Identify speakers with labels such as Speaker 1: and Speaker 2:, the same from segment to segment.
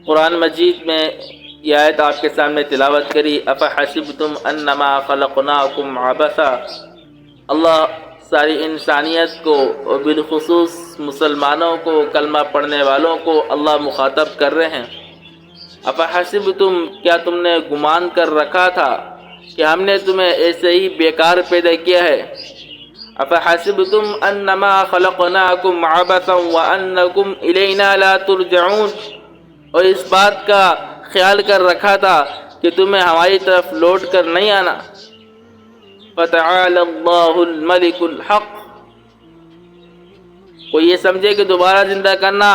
Speaker 1: قرآن مجید میں یہ آیت آپ کے سامنے تلاوت کری، افحسبتم انما خلقناکم عبثا۔ اللہ ساری انسانیت کو اور بالخصوص مسلمانوں کو، کلمہ پڑھنے والوں کو اللہ مخاطب کر رہے ہیں۔ افحسبتم، کیا تم نے گمان کر رکھا تھا کہ ہم نے تمہیں ایسے ہی بیکار پیدا کیا ہے؟ افحسبتم انما خلقناکم عبثا وانکم الینا لا ترجعون، اور اس بات کا خیال کر رکھا تھا کہ تمہیں ہماری طرف لوٹ کر نہیں آنا۔ فتعالی اللہ الملک الحق، کوئی یہ سمجھے کہ دوبارہ زندہ کرنا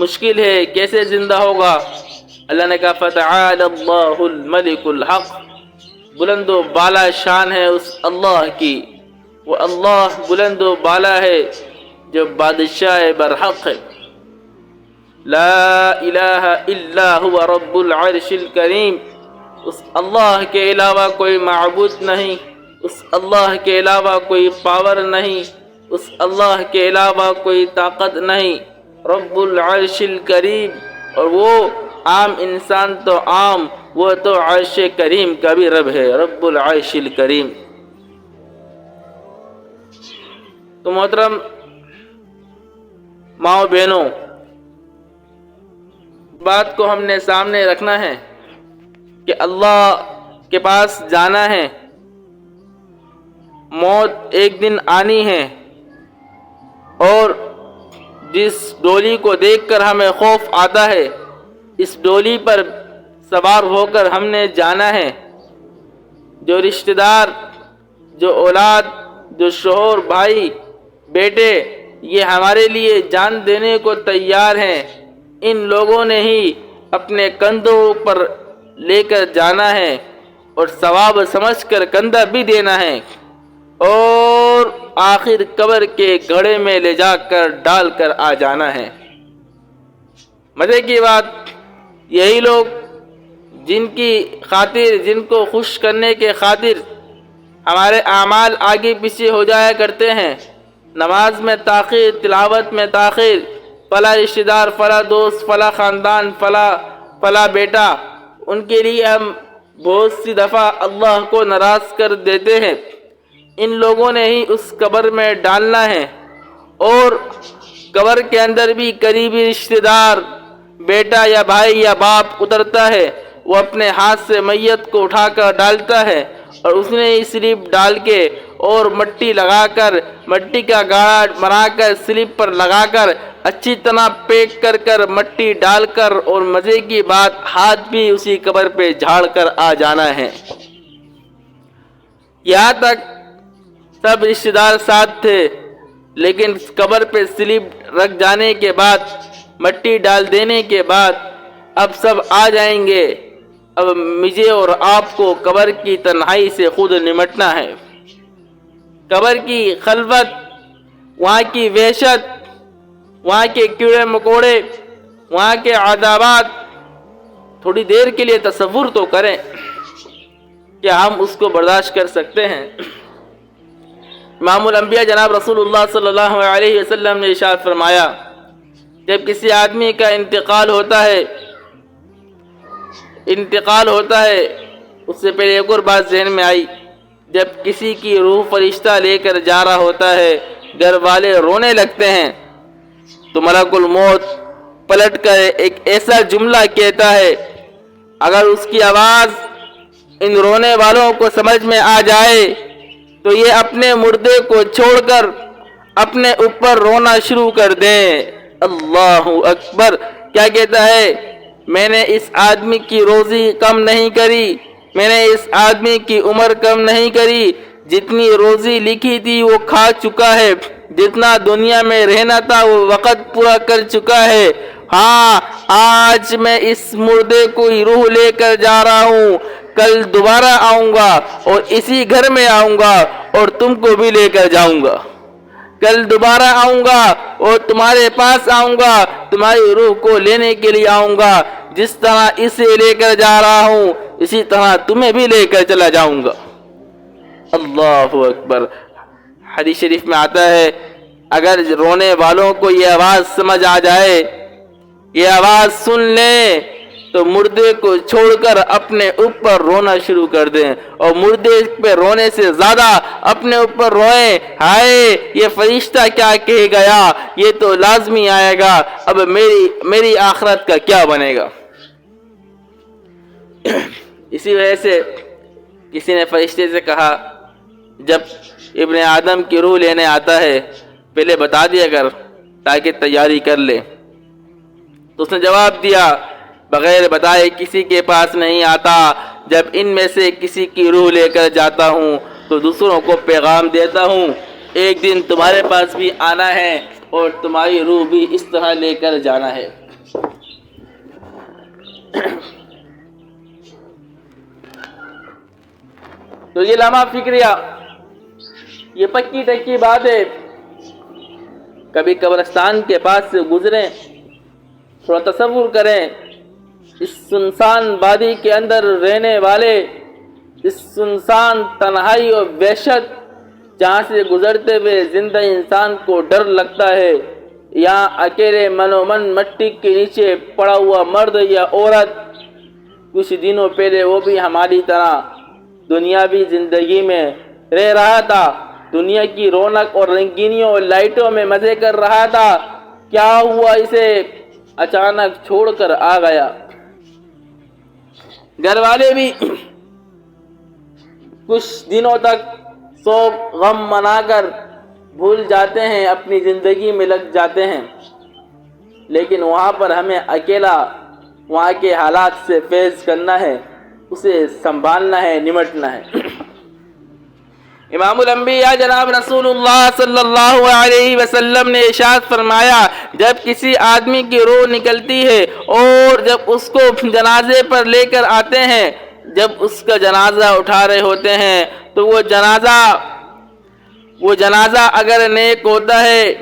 Speaker 1: مشکل ہے، کیسے زندہ ہوگا؟ اللہ نے کہا فتعالی اللہ الملک الحق، بلند و بالا شان ہے اس اللہ کی، وہ اللہ بلند و بالا ہے جو بادشاہ برحق ہے۔ لا الہ الا هو رب العرش الکریم، اس اللہ کے علاوہ کوئی معبود نہیں، اس اللہ کے علاوہ کوئی پاور نہیں، اس اللہ کے علاوہ کوئی طاقت نہیں، رب العرش الکریم، اور وہ عام انسان تو عام، وہ تو عرش کریم کا بھی رب ہے، رب العرش الکریم۔ تو محترم ماؤں بہنوں، بات کو ہم نے سامنے رکھنا ہے کہ اللہ کے پاس جانا ہے، موت ایک دن آنی ہے، اور جس ڈولی کو دیکھ کر ہمیں خوف آتا ہے، اس ڈولی پر سوار ہو کر ہم نے جانا ہے۔ جو رشتہ دار، جو اولاد، جو شوہر، بھائی، بیٹے، یہ ہمارے لیے جان دینے کو تیار ہیں، ان لوگوں نے ہی اپنے کندھوں پر لے کر جانا ہے، اور ثواب سمجھ کر کندھا بھی دینا ہے، اور آخر قبر کے گڑھے میں لے جا کر ڈال کر آ جانا ہے۔ مزے کی بات، یہی لوگ جن کی خاطر، جن کو خوش کرنے کے خاطر ہمارے اعمال آگے پیچھے ہو جایا کرتے ہیں، نماز میں تاخیر، تلاوت میں تاخیر، فلاں رشتہ دار، فلاں دوست، فلاں خاندان، فلاں بیٹا، ان کے لیے ہم بہت سی دفعہ اللہ کو ناراض کر دیتے ہیں۔ ان لوگوں نے ہی اس قبر میں ڈالنا ہے، اور قبر کے اندر بھی قریبی رشتہ دار، بیٹا یا بھائی یا باپ اترتا ہے، وہ اپنے ہاتھ سے میت کو اٹھا کر ڈالتا ہے، اور اس نے سلیپ ڈال کے اور مٹی لگا کر، مٹی کا گاڑا بنا کر سلیپ پر لگا کر اچھی طرح پیک کر کر مٹی ڈال کر، اور مزے کی بات ہاتھ بھی اسی قبر پہ جھاڑ کر آ جانا ہے۔ یہاں تک سب رشتہ دار ساتھ تھے، لیکن قبر پہ سلیپ رکھ جانے کے بعد، مٹی ڈال دینے کے بعد اب سب آ جائیں گے۔ اب مجھے اور آپ کو قبر کی تنہائی سے خود نمٹنا ہے۔ قبر کی خلوت، وہاں کی وحشت، وہاں کے کیڑے مکوڑے، وہاں کے عذابات، تھوڑی دیر کے لیے تصور تو کریں، کیا ہم اس کو برداشت کر سکتے ہیں؟ امام الانبیاء جناب رسول اللہ صلی اللہ علیہ وسلم نے ارشاد فرمایا، جب کسی آدمی کا انتقال ہوتا ہے، اس سے پہلے ایک اور بات ذہن میں آئی، جب کسی کی روح فرشتہ لے کر جا رہا ہوتا ہے، گھر والے رونے لگتے ہیں، تو ملک الموت پلٹ کر ایک ایسا جملہ کہتا ہے، اگر اس کی آواز ان رونے والوں کو سمجھ میں آ جائے تو یہ اپنے مردے کو چھوڑ کر اپنے اوپر رونا شروع کر دیں۔ اللہ اکبر! کیا کہتا ہے؟ میں نے اس آدمی کی روزی کم نہیں کری، میں نے اس آدمی کی عمر کم نہیں کری، جتنی روزی لکھی تھی وہ کھا چکا ہے، جتنا دنیا میں رہنا تھا وہ وقت پورا کر چکا ہے۔ ہاں، آج میں اس مردے کو روح لے کر جا رہا ہوں، کل دوبارہ آؤں گا اور اسی گھر میں آؤں گا اور تم کو بھی لے کر جاؤں گا، کل دوبارہ آؤں گا اور تمہارے پاس آؤں گا، تمہاری روح کو لینے کے لیے آؤں گا، جس طرح اسے لے کر جا رہا ہوں اسی طرح تمہیں بھی لے کر چلا جاؤں گا۔ اللہ اکبر! حدیث شریف میں آتا ہے، اگر رونے والوں کو یہ آواز سمجھ آ جائے یہ آواز سن لیں تو مردے کو چھوڑ کر اپنے اوپر رونا شروع کر دیں، اور مردے پہ رونے سے زیادہ اپنے اوپر روئیں، ہائے یہ فرشتہ کیا کہے گیا، یہ تو لازمی آئے گا، اب میری آخرت کا کیا بنے گا۔ اسی وجہ سے کسی نے فرشتے سے کہا جب ابن آدم کی روح لینے آتا ہے پہلے بتا دیا کر تاکہ تیاری کر لے، تو اس نے جواب دیا بغیر بتائے کسی کے پاس نہیں آتا، جب ان میں سے کسی کی روح لے کر جاتا ہوں تو دوسروں کو پیغام دیتا ہوں ایک دن تمہارے پاس بھی آنا ہے اور تمہاری روح بھی اس طرح لے کر جانا ہے۔ تو یہ لمحہ فکریہ، یہ پکی ٹکی بات ہے، کبھی قبرستان کے پاس سے گزریں، تھوڑا تصور کریں اس سنسان وادی کے اندر رہنے والے، اس سنسان تنہائی اور وحشت جہاں سے گزرتے ہوئے زندہ انسان کو ڈر لگتا ہے، یہاں اکیلے منو من مٹی کے نیچے پڑا ہوا مرد یا عورت کچھ دنوں پہلے وہ بھی ہماری طرح دنیاوی زندگی میں رہ رہا تھا، دنیا کی رونق اور رنگینیوں اور لائٹوں میں مزے کر رہا تھا، کیا ہوا اسے اچانک چھوڑ کر آ گیا۔ گھر والے بھی کچھ دنوں تک سوگ غم منا کر بھول جاتے ہیں، اپنی زندگی میں لگ جاتے ہیں، لیکن وہاں پر ہمیں اکیلا وہاں کے حالات سے فیض کرنا ہے، اسے سنبھالنا ہے، نمٹنا ہے۔ امام الانبیاء جناب رسول اللہ صلی اللہ علیہ وسلم نے ارشاد فرمایا جب کسی آدمی کی روح نکلتی ہے اور جب اس کو جنازے پر لے کر آتے ہیں، جب اس کا جنازہ اٹھا رہے ہوتے ہیں تو وہ جنازہ اگر نیک ہوتا ہے،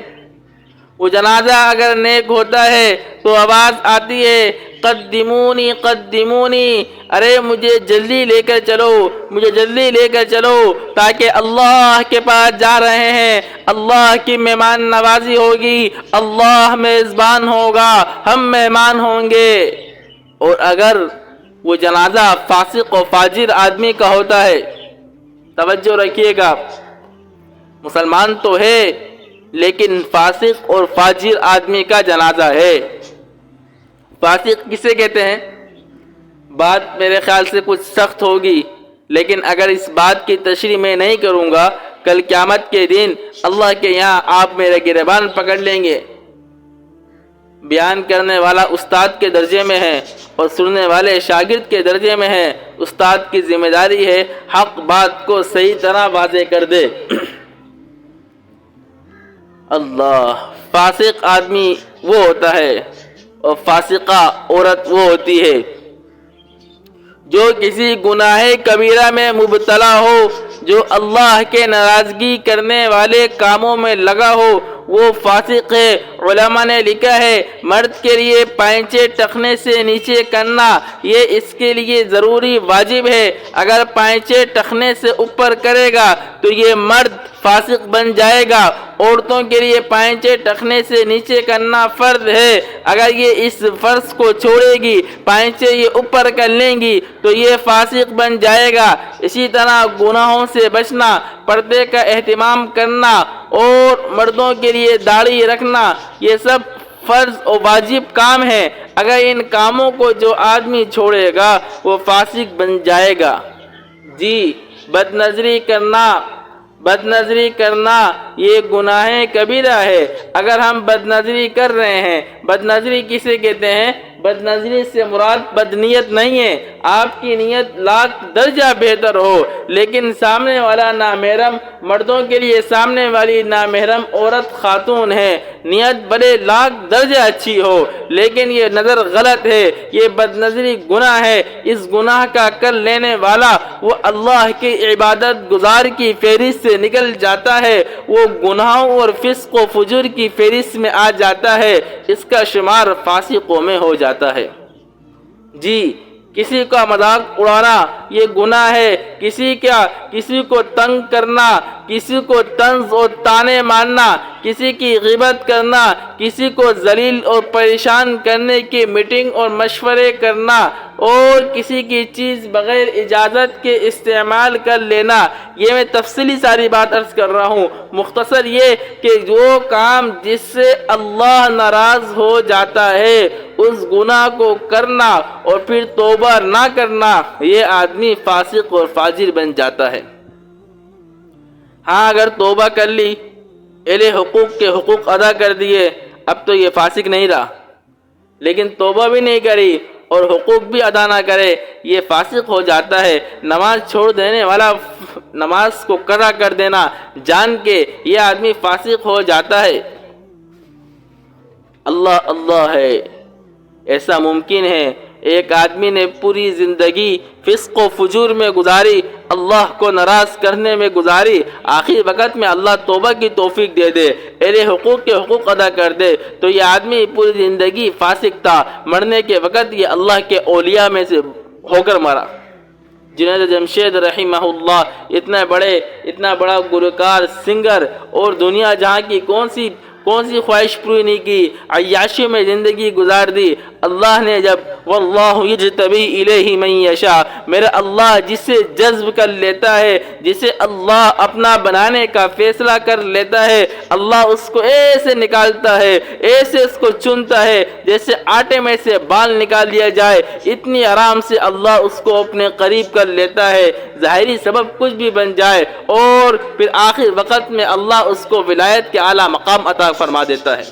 Speaker 1: وہ جنازہ اگر نیک ہوتا ہے تو آواز آتی ہے قدمونی قدمونی، ارے مجھے جلدی لے کر چلو، مجھے جلدی لے کر چلو، تاکہ اللہ کے پاس جا رہے ہیں، اللہ کی مہمان نوازی ہوگی، اللہ میزبان ہوگا، ہم مہمان ہوں گے۔ اور اگر وہ جنازہ فاسق و فاجر آدمی کا ہوتا ہے، توجہ رکھیے گا، مسلمان تو ہے لیکن فاسق اور فاجر آدمی کا جنازہ ہے۔ فاسق کسے کہتے ہیں؟ بات میرے خیال سے کچھ سخت ہوگی، لیکن اگر اس بات کی تشریح میں نہیں کروں گا کل قیامت کے دن اللہ کے یہاں آپ میرے گریبان پکڑ لیں گے۔ بیان کرنے والا استاد کے درجے میں ہے اور سننے والے شاگرد کے درجے میں ہے، استاد کی ذمہ داری ہے حق بات کو صحیح طرح واضح کر دے۔ اللہ، فاسق آدمی وہ ہوتا ہے اور فاسقہ عورت وہ ہوتی ہے جو کسی گناہ کبیرہ میں مبتلا ہو، جو اللہ کے ناراضگی کرنے والے کاموں میں لگا ہو، وہ فاسق ہے۔ علماء نے لکھا ہے مرد کے لیے پائنچے ٹخنے سے نیچے کرنا یہ اس کے لیے ضروری واجب ہے، اگر پائنچے ٹخنے سے اوپر کرے گا تو یہ مرد فاسق بن جائے گا۔ عورتوں کے لیے پائنچے ٹخنے سے نیچے کرنا فرض ہے، اگر یہ اس فرض کو چھوڑے گی، پائنچے یہ اوپر کر لیں گی تو یہ فاسق بن جائے گا۔ اسی طرح گناہوں سے بچنا، پردے کا اہتمام کرنا اور مردوں کے لیے داڑھی رکھنا یہ سب فرض و واجب کام ہے، اگر ان کاموں کو جو آدمی چھوڑے گا وہ فاسق بن جائے گا۔ جی، بدنظری کرنا یہ گناہ کبیرہ ہے۔ اگر ہم بدنظری کر رہے ہیں، بدنظری کسے کہتے ہیں؟ بدنظری سے مراد بدنیت نہیں ہے، آپ کی نیت لاکھ درجہ بہتر ہو لیکن سامنے والا نامحرم، مردوں کے لیے سامنے والی نامحرم عورت خاتون ہے، نیت بڑے لاکھ درجہ اچھی ہو لیکن یہ نظر غلط ہے، یہ بدنظری گناہ ہے۔ اس گناہ کا کر لینے والا وہ اللہ کی عبادت گزار کی فہرست سے نکل جاتا ہے، وہ گناہوں اور فسق و فجور کی فہرست میں آ جاتا ہے، اس کا شمار فاسقوں میں ہو جاتا ہے۔ جی، کسی کا مذاق اڑانا یہ گناہ ہے، کسی کو تنگ کرنا، کسی کو طنز اور طعنے مارنا، کسی کی غیبت کرنا، کسی کو ذلیل اور پریشان کرنے کی میٹنگ اور مشورے کرنا، اور کسی کی چیز بغیر اجازت کے استعمال کر لینا، یہ میں تفصیلی ساری بات عرض کر رہا ہوں۔ مختصر یہ کہ جو کام جس سے اللہ ناراض ہو جاتا ہے اس گناہ کو کرنا اور پھر توبہ نہ کرنا، یہ آدمی فاسق اور فاجر بن جاتا ہے۔ ہاں اگر توبہ کر لی، اہل حقوق کے حقوق ادا کر دیے، اب تو یہ فاسق نہیں رہا، لیکن توبہ بھی نہیں کری اور حقوق بھی ادا نہ کرے، یہ فاسق ہو جاتا ہے۔ نماز چھوڑ دینے والا، نماز کو قضا کر دینا جان کے، یہ آدمی فاسق ہو جاتا ہے۔ اللہ اللہ ہے، ایسا ممکن ہے ایک آدمی نے پوری زندگی فسق و فجور میں گزاری، اللہ کو ناراض کرنے میں گزاری، آخری وقت میں اللہ توبہ کی توفیق دے دے، اہل حقوق کے حقوق ادا کر دے، تو یہ آدمی پوری زندگی فاسق تھا، مرنے کے وقت یہ اللہ کے اولیاء میں سے ہو کر مرا۔ جنید جمشید رحمہ اللہ اتنا بڑا گلوکار، سنگر، اور دنیا جہاں کی کون سی خواہش پوری نہیں کی، عیاشی میں زندگی گزار دی۔ اللہ نے جب واللہ یجتبی الیہ من یشاء، میرا اللہ جسے جذب کر لیتا ہے، جسے اللہ اپنا بنانے کا فیصلہ کر لیتا ہے، اللہ اس کو ایسے نکالتا ہے، ایسے اس کو چنتا ہے جیسے آٹے میں سے بال نکال لیا جائے، اتنی آرام سے اللہ اس کو اپنے قریب کر لیتا ہے، ظاہری سبب کچھ بھی بن جائے، اور پھر آخر وقت میں اللہ اس کو ولایت کے اعلیٰ مقام عطا فرما دیتا ہے۔